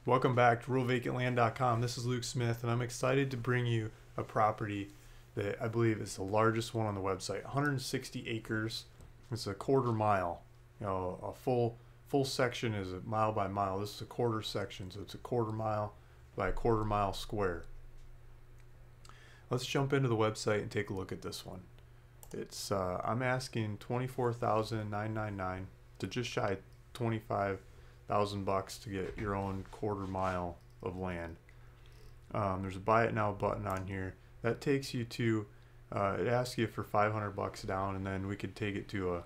Welcome back to RuralVacantLand.com. This is Luke Smith, and I'm excited to bring you a property that I believe is the largest one on the website. 160 acres. It's a quarter mile. You know, a full section is a mile by mile. This is a quarter section, so it's a quarter mile by a quarter mile square. Let's jump into the website and take a look at this one. It's I'm asking $24,999 to just shy $25,000 to get your own quarter mile of land. There's a buy it now button on here that takes you to it asks you for $500 down, and then we could take it to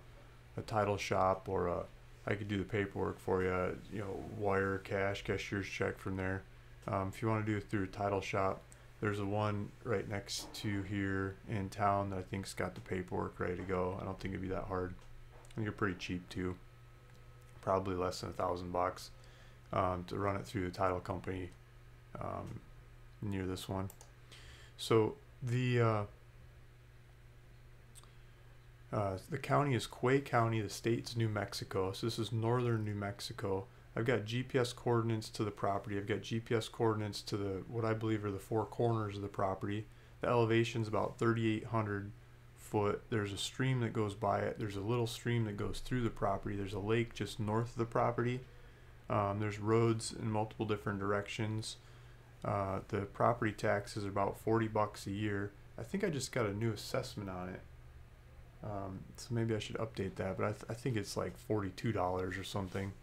a title shop, or I could do the paperwork for you, you know, wire, cash, cashier's check from there. If you want to do it through a title shop, there's a one right next to here in town that I think's got the paperwork ready to go. I don't think it'd be that hard. I think they're pretty cheap too. Probably less than $1,000 to run it through the title company near this one. So the county is Quay County. The state's New Mexico. So this is northern New Mexico. I've got GPS coordinates to the property. I've got GPS coordinates to the what I believe are the four corners of the property. The elevation's about 3,800 foot. There's a stream that goes by it. There's a little stream that goes through the property. There's a lake just north of the property. There's roads in multiple different directions. The property tax is about $40 a year. I think I just got a new assessment on it. So maybe I should update that, but I think it's like $42 or something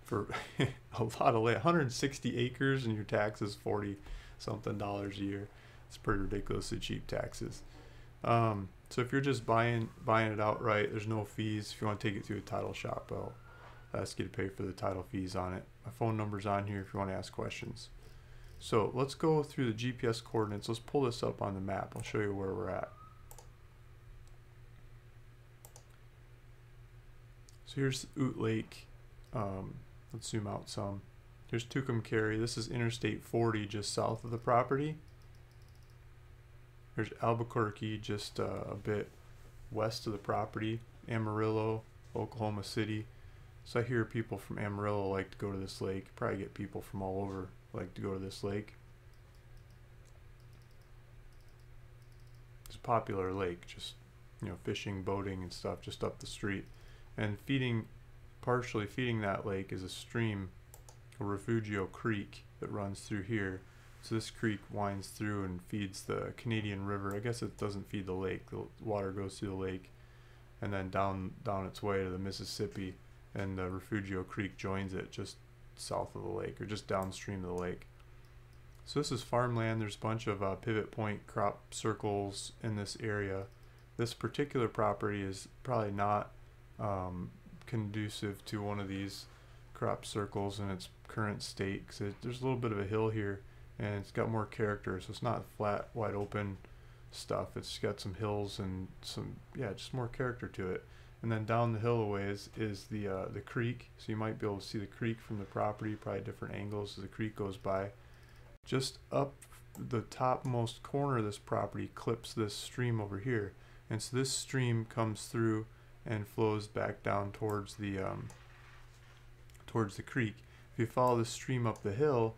for a lot of land. 160 acres and your tax is 40 something dollars a year. It's pretty ridiculously cheap taxes. So if you're just buying it outright, there's no fees. If you want to take it through a title shop, I'll ask you to pay for the title fees on it. My phone number's on here if you want to ask questions. So let's go through the GPS coordinates. Let's pull this up on the map. I'll show you where we're at. So here's Ute Lake. Let's zoom out some. Here's Tucumcari. This is Interstate 40 just south of the property. There's Albuquerque just a bit west of the property. Amarillo, Oklahoma City. So I hear people from Amarillo like to go to this lake. Probably get people from all over like to go to this lake. It's a popular lake, just, you know, fishing, boating and stuff just up the street. And partially feeding that lake is a stream, a Refugio Creek, that runs through here. So this creek winds through and feeds the Canadian River. I guess it doesn't feed the lake. The water goes through the lake and then down its way to the Mississippi, and the Refugio Creek joins it just south of the lake, or just downstream of the lake. So this is farmland. There's a bunch of pivot point crop circles in this area. This particular property is probably not conducive to one of these crop circles in its current state, because there's a little bit of a hill here and it's got more character. So it's not flat, wide open stuff. It's got some hills and some, yeah, just more character to it. And then down the hill a ways is the creek. So you might be able to see the creek from the property, probably different angles as the creek goes by. Just up the topmost corner of this property clips this stream over here, and so this stream comes through and flows back down towards the creek. If you follow the stream up the hill,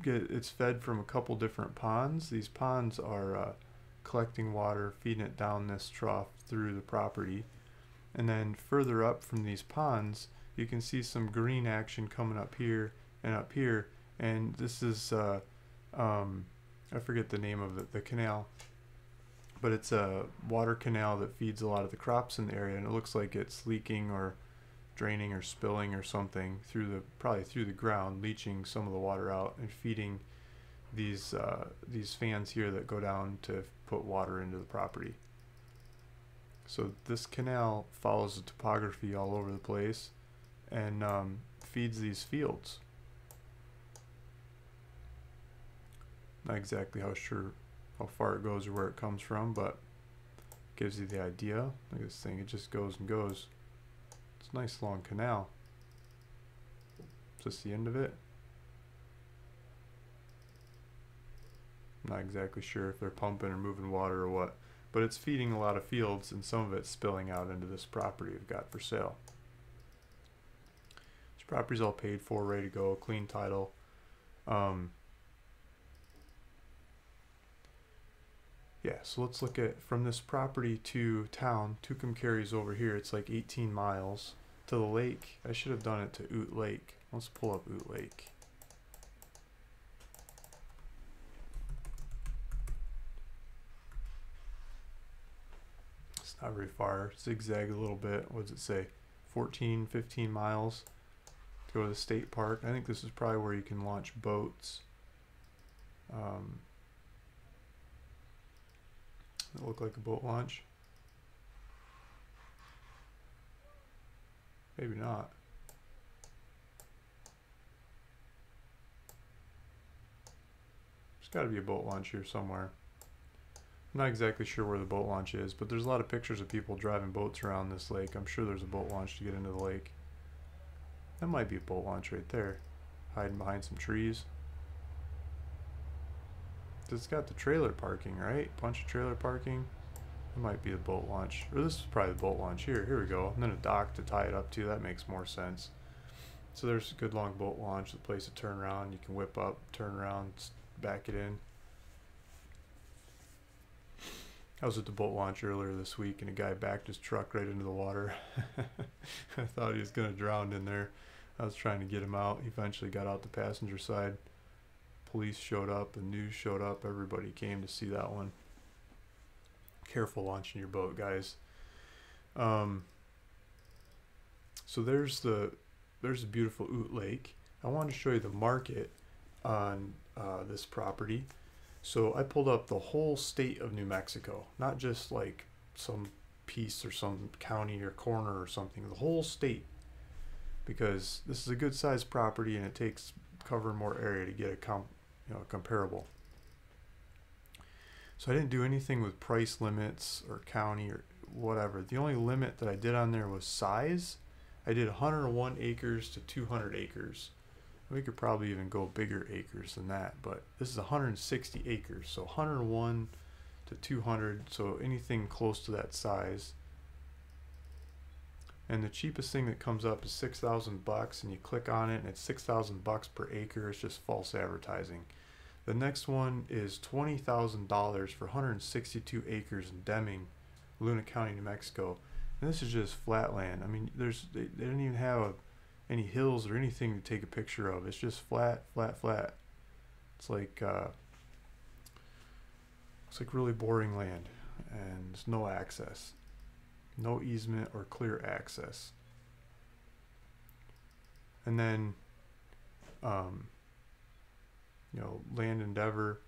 it's fed from a couple different ponds. These ponds are collecting water, feeding it down this trough through the property. And then further up from these ponds, you can see some green action coming up here and up here. And this is, I forget the name of the canal, but it's a water canal that feeds a lot of the crops in the area, and it looks like it's leaking or draining or spilling or something through probably through the ground, leaching some of the water out and feeding these fans here that go down to put water into the property. So this canal follows the topography all over the place and feeds these fields. Not exactly how far it goes or where it comes from, but gives you the idea. Look at this thing, it just goes and goes. It's a nice long canal. Is this the end of it? I'm not exactly sure if they're pumping or moving water or what, but it's feeding a lot of fields, and some of it's spilling out into this property we've got for sale. property's all paid for, ready to go, clean title. Yeah, so let's look at from this property to town. Tucumcari over here. It's like 18 miles to the lake. I should have done it to Oot Lake. Let's pull up Oot Lake. It's not very far. Zigzag a little bit. What does it say? 14, 15 miles to go to the state park. I think this is probably where you can launch boats. It look like a boat launch. Maybe not. There's got to be a boat launch here somewhere. I'm not exactly sure where the boat launch is, but there's a lot of pictures of people driving boats around this lake. I'm sure there's a boat launch to get into the lake. That might be a boat launch right there, hiding behind some trees. It's got the trailer parking, right? Bunch of trailer parking. It might be the boat launch. Or this is probably the boat launch here. Here we go. And then a dock to tie it up to. That makes more sense. So there's a good long boat launch. The place to turn around. You can whip up, turn around, back it in. I was at the boat launch earlier this week and a guy backed his truck right into the water. I thought he was going to drown in there. I was trying to get him out. He eventually got out the passenger side. Police showed up, the news showed up, everybody came to see that one. Careful launching your boat, guys. So there's the beautiful Oot Lake. I want to show you the market on this property. So I pulled up the whole state of New Mexico, not just like some piece or some county or corner or something, the whole state, because this is a good sized property and it takes covering more area to get a comparable. So I didn't do anything with price limits or county or whatever. The only limit that I did on there was size. I did 101 acres to 200 acres. We could probably even go bigger acres than that, but this is 160 acres, so 101 to 200, so anything close to that size. And the cheapest thing that comes up is $6,000, and you click on it and it's $6,000 per acre. It's just false advertising. The next one is $20,000 for 162 acres in Deming, Luna County, New Mexico. And this is just flat land. I mean, they didn't even have any hills or anything to take a picture of. It's just flat, flat, flat. It's like really boring land, and there's no access, no easement or clear access. And then, Land Endeavor,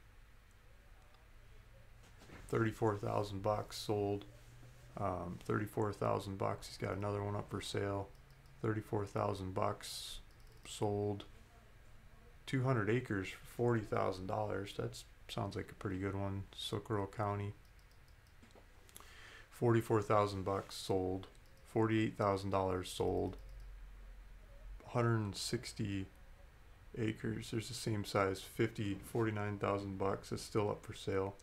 $34,000 sold. $34,000. He's got another one up for sale. $34,000 sold. 200 acres for $40,000. That sounds like a pretty good one. Socorro County. $44,000 sold. $48,000 sold. 160 acres. There's the same size. $49,000. It's still up for sale.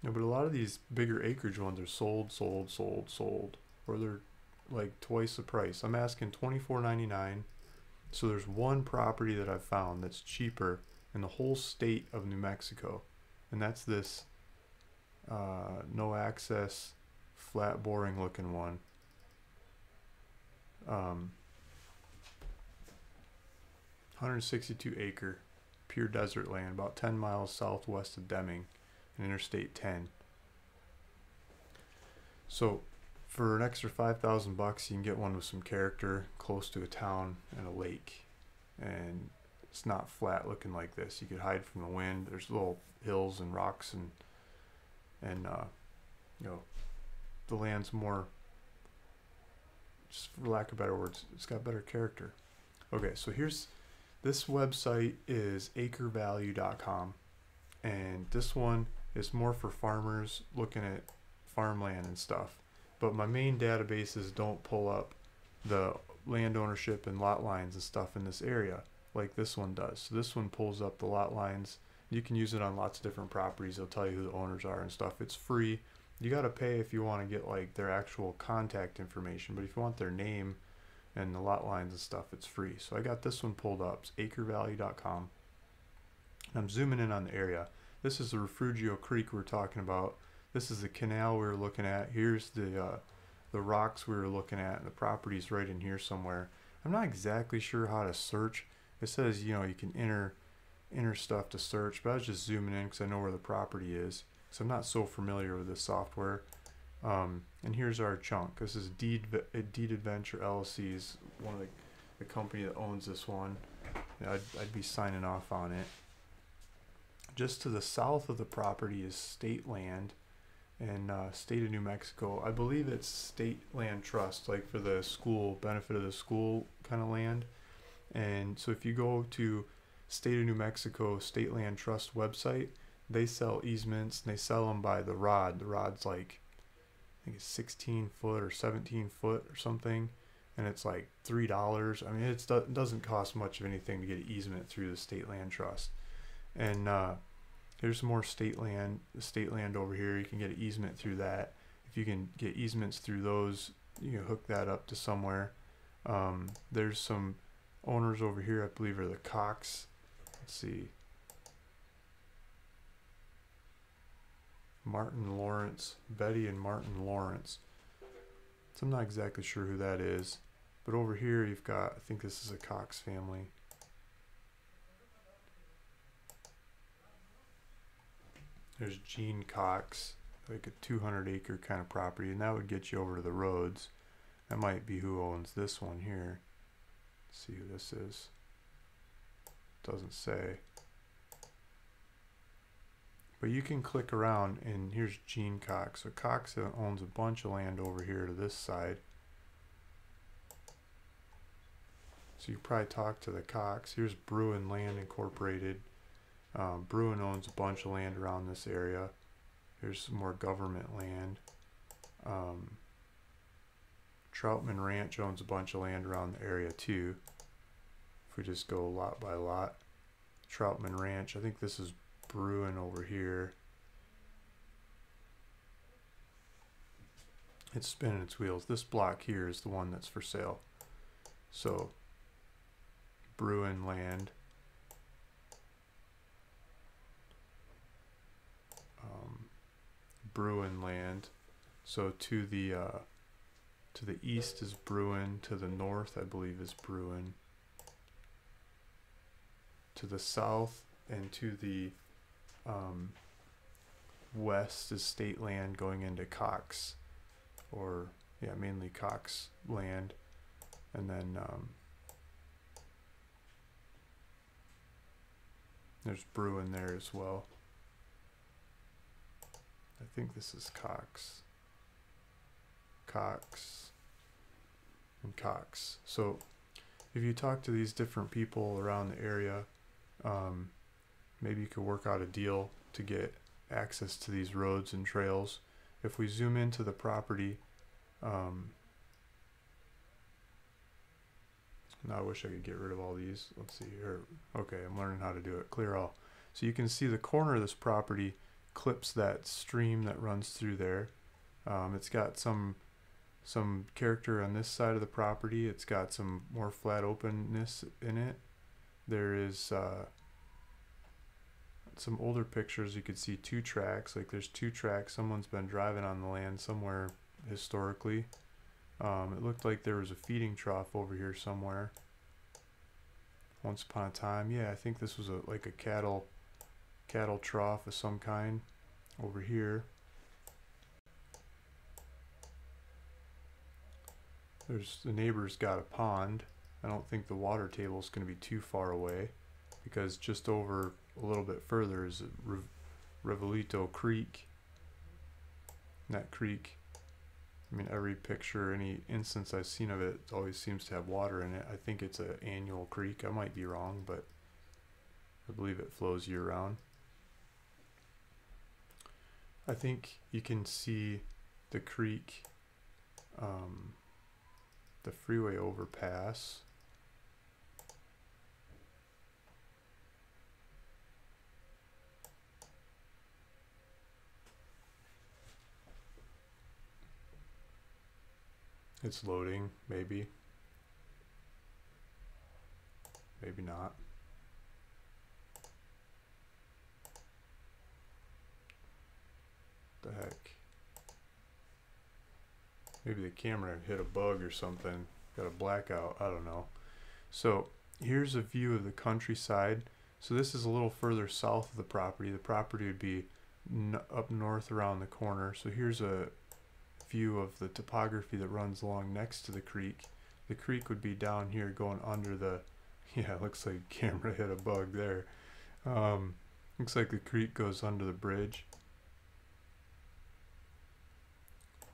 Yeah, but a lot of these bigger acreage ones are sold, or they're like twice the price. I'm asking $24.99. So there's one property that I've found that's cheaper in the whole state of New Mexico, and that's this no access, flat boring looking one. 162 acre, pure desert land, about 10 miles southwest of Deming, and Interstate 10. So for an extra $5,000, you can get one with some character, close to a town and a lake, and it's not flat looking like this. You could hide from the wind. There's little hills and rocks, and the land's more, just for lack of better words, it's got better character. Okay, so this website is acrevalue.com, and this one is more for farmers looking at farmland and stuff. But my main databases don't pull up the land ownership and lot lines and stuff in this area like this one does. So this one pulls up the lot lines. You can use it on lots of different properties. They'll tell you who the owners are and stuff. It's free. You got to pay if you want to get like their actual contact information, but if you want their name, and the lot lines and stuff, it's free. So I got this one pulled up. It's acrevalue.com. I'm zooming in on the area. This is the Refugio Creek we were talking about. This is the canal we were looking at. Here's the rocks we were looking at, and the property's right in here somewhere. I'm not exactly sure how to search. It says, you know, you can enter stuff to search, but I was just zooming in because I know where the property is. So I'm not so familiar with this software. And here's our chunk. This is Deed Adventure LLC, is one of the company that owns this one. I'd be signing off on it. Just to the south of the property is state land, and state of New Mexico. I believe it's state land trust, like for the school, benefit of the school kind of land. And so if you go to state of New Mexico state land trust website, they sell easements, and they sell them by the rod. The rod's like, I think it's 16 foot or 17 foot or something, and it's like $3. I mean, it doesn't cost much of anything to get an easement through the state land trust. And here's some more state land. The state land over here, you can get an easement through that. If you can get easements through those, you can hook that up to somewhere. There's some owners over here, I believe, are the Cox. Let's see. Martin Lawrence, Betty and Martin Lawrence. So I'm not exactly sure who that is. But over here you've got, I think this is a Cox family. There's Gene Cox, like a 200-acre kind of property, and that would get you over to the roads. That might be who owns this one here. Let's see who this is. Doesn't say. But you can click around, and here's Gene Cox. So Cox owns a bunch of land over here to this side. So you probably talk to the Cox. Here's Bruin Land Incorporated. Bruin owns a bunch of land around this area. Here's some more government land. Troutman Ranch owns a bunch of land around the area too. If we just go lot by lot. Troutman Ranch, I think this is Bruin over here. It's spinning its wheels. This block here is the one that's for sale. So Bruin land. Bruin land. So to the east is Bruin. To the north, I believe, is Bruin. To the south and to the west is state land going into Cox, or yeah, mainly Cox land, and then there's Bruin there as well. I think this is Cox, and Cox. So if you talk to these different people around the area, maybe you could work out a deal to get access to these roads and trails. If we zoom into the property, now I wish I could get rid of all these. Let's see here. Okay, I'm learning how to do it. Clear all. So you can see the corner of this property clips that stream that runs through there. It's got some character on this side of the property. It's got some more flat openness in it. There is some older pictures. You could see two tracks. Like there's two tracks. Someone's been driving on the land somewhere historically. It looked like there was a feeding trough over here somewhere once upon a time. Yeah, I think this was like a cattle trough of some kind over here. There's the neighbor's got a pond. I don't think the water table is going to be too far away, because just over a little bit further is Revelito Creek. And that creek, I mean, every picture, any instance I've seen of it, always seems to have water in it. I think it's an annual creek. I might be wrong, but I believe it flows year round. I think you can see the creek, the freeway overpass. It's loading, maybe. maybe not. The heck? Maybe the camera hit a bug or something. Got a blackout. I don't know. So here's a view of the countryside. So this is a little further south of the property. The property would be up north around the corner. So here's a view of the topography that runs along next to the creek. The creek would be down here going under the, yeah, it looks like camera hit a bug there. Looks like the creek goes under the bridge.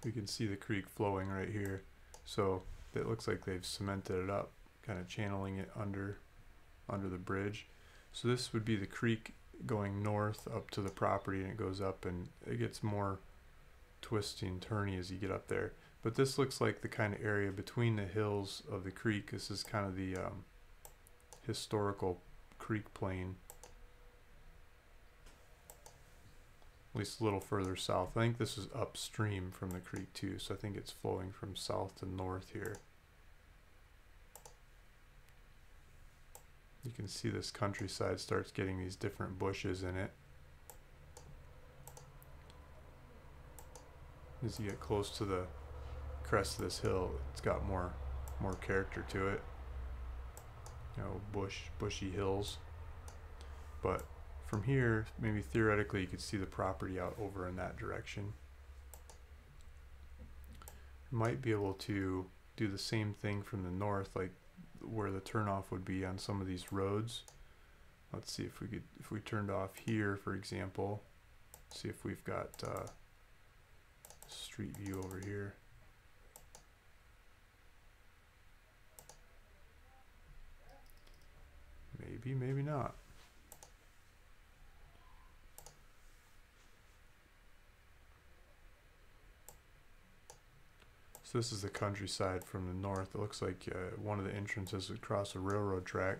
We can see the creek flowing right here. So it looks like they've cemented it up, kind of channeling it under the bridge. So this would be the creek going north up to the property, and it goes up and it gets more twisty and turny as you get up there. But this looks like the kind of area between the hills of the creek. This is kind of the historical creek plain, at least a little further south. I think this is upstream from the creek too, so I think it's flowing from south to north here. You can see this countryside starts getting these different bushes in it. As you get close to the crest of this hill, it's got more character to it. You know, bushy hills. But from here, maybe theoretically you could see the property out over in that direction. You might be able to do the same thing from the north, like where the turnoff would be on some of these roads. Let's see if we turned off here, for example. See if we've got street view over here. Maybe, maybe not. So this is the countryside from the north. It looks like one of the entrances would cross a railroad track.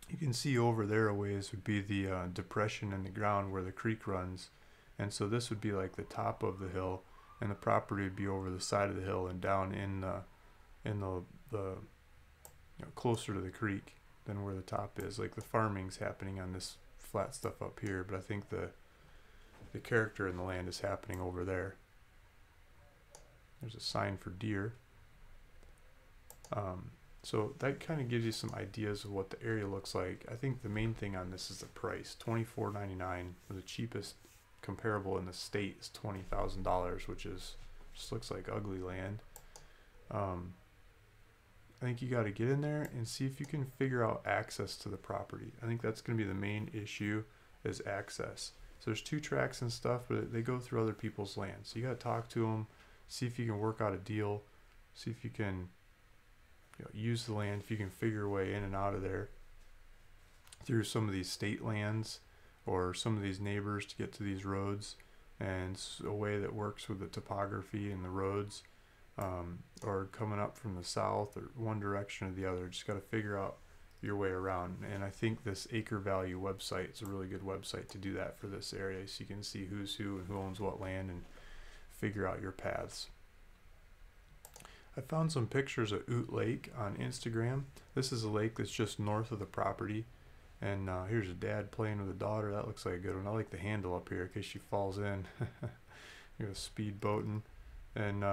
You can see over there a ways would be the depression in the ground where the creek runs. And so this would be like the top of the hill, and the property would be over the side of the hill and down in the you know, closer to the creek than where the top is. Like the farming's happening on this flat stuff up here, but I think the character in the land is happening over there. There's a sign for deer. So that kind of gives you some ideas of what the area looks like. I think the main thing on this is the price. $24.99. The cheapest comparable in the state is $20,000, which is just looks like ugly land. I think you got to get in there and see if you can figure out access to the property. I think that's going to be the main issue, is access. So there's 2 tracks and stuff, but they go through other people's land. So you got to talk to them. See if you can work out a deal. See if you can use the land, if you can figure a way in and out of there through some of these state lands or some of these neighbors to get to these roads, and a way that works with the topography and the roads, or coming up from the south or one direction or the other. Just got to figure out your way around. And I think this Acre Value website is a really good website to do that for this area, so you can see who's who and who owns what land and figure out your paths. I found some pictures of Ute Lake on Instagram. This is a lake that's just north of the property, and here's a dad playing with a daughter. That looks like a good one. I like the handle up here in case she falls in. You know, speed boating, and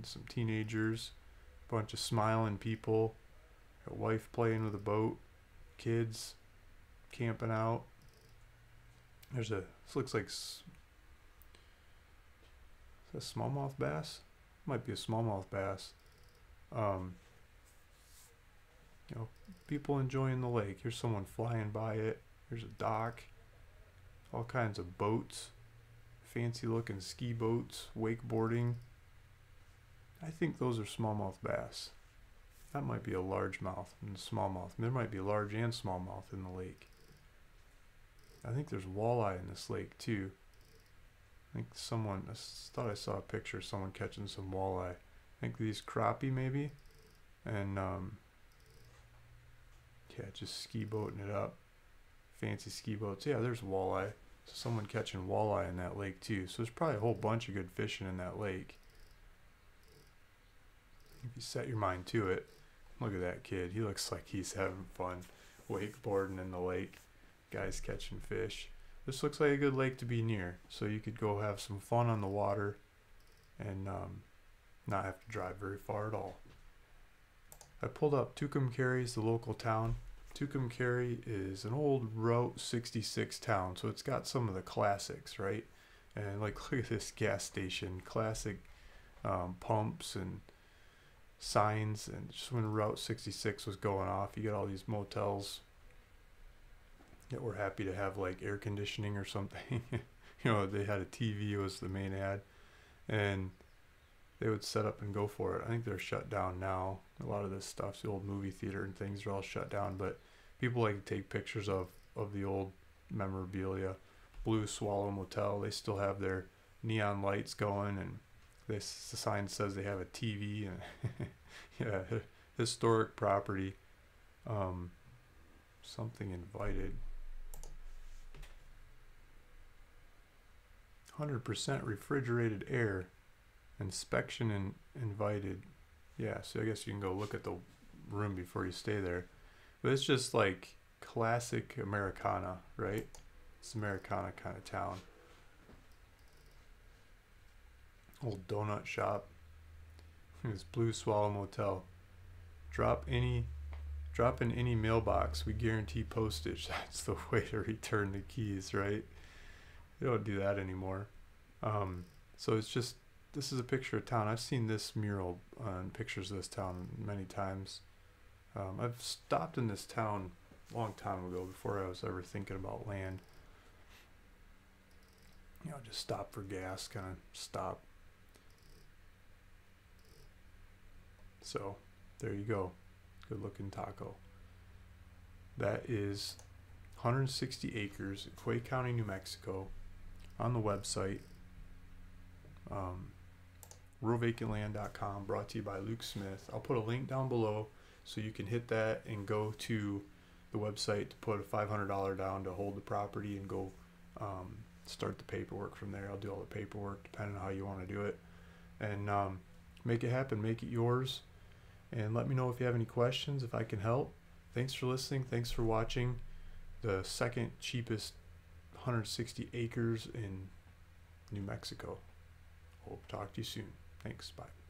some teenagers, a bunch of smiling people, a wife playing with a boat, kids camping out. There's this looks like a smallmouth bass. Might be a smallmouth bass. You know, people enjoying the lake. Here's someone flying by it. Here's a dock. All kinds of boats. Fancy looking ski boats, wakeboarding. I think those are smallmouth bass. That might be a largemouth and smallmouth. There might be large and smallmouth in the lake. I think there's walleye in this lake too. I think I thought I saw a picture of someone catching some walleye. I think these crappie maybe, and yeah, just ski boating it up. Fancy ski boats. Yeah, there's walleye. So someone catching walleye in that lake too. So there's probably a whole bunch of good fishing in that lake if you set your mind to it. Look at that kid. He looks like he's having fun wakeboarding in the lake. Guy's catching fish. This looks like a good lake to be near, so you could go have some fun on the water and not have to drive very far at all. I pulled up Tucumcari's the local town. Tucumcari is an old Route 66 town, so it's got some of the classics, right? And like, look at this gas station, classic pumps and signs. And just when Route 66 was going off, you get all these motels that were happy to have like air conditioning or something. You know, they had a TV was the main ad, and they would set up and go for it. I think they're shut down now. A lot of this stuff, the old movie theater and things, are all shut down. But people like to take pictures of the old memorabilia. Blue Swallow Motel, they still have their neon lights going, and the sign says they have a TV. And yeah, historic property. Something invited. 100% refrigerated air. Inspection and invited. Yeah, so I guess you can go look at the room before you stay there. But it's just like classic Americana, right? It's Americana kind of town. Old donut shop. This Blue Swallow Motel. Drop in any mailbox. We guarantee postage. That's the way to return the keys, right? They don't do that anymore. So it's just, this is a picture of town. I've seen this mural and pictures of this town many times. I've stopped in this town a long time ago before I was ever thinking about land. You know, just stop for gas, kind of stop. So there you go. Good looking taco. That is 160 acres in Quay County, New Mexico. On the website, ruralvacantland.com, brought to you by Luke Smith. I'll put a link down below so you can hit that and go to the website to put a $500 down to hold the property and go start the paperwork from there. I'll do all the paperwork depending on how you want to do it, and make it happen, make it yours. And let me know if you have any questions, if I can help. Thanks for listening. Thanks for watching. The second cheapest 160 acres in New Mexico. Hope to talk to you soon. Thanks. Bye.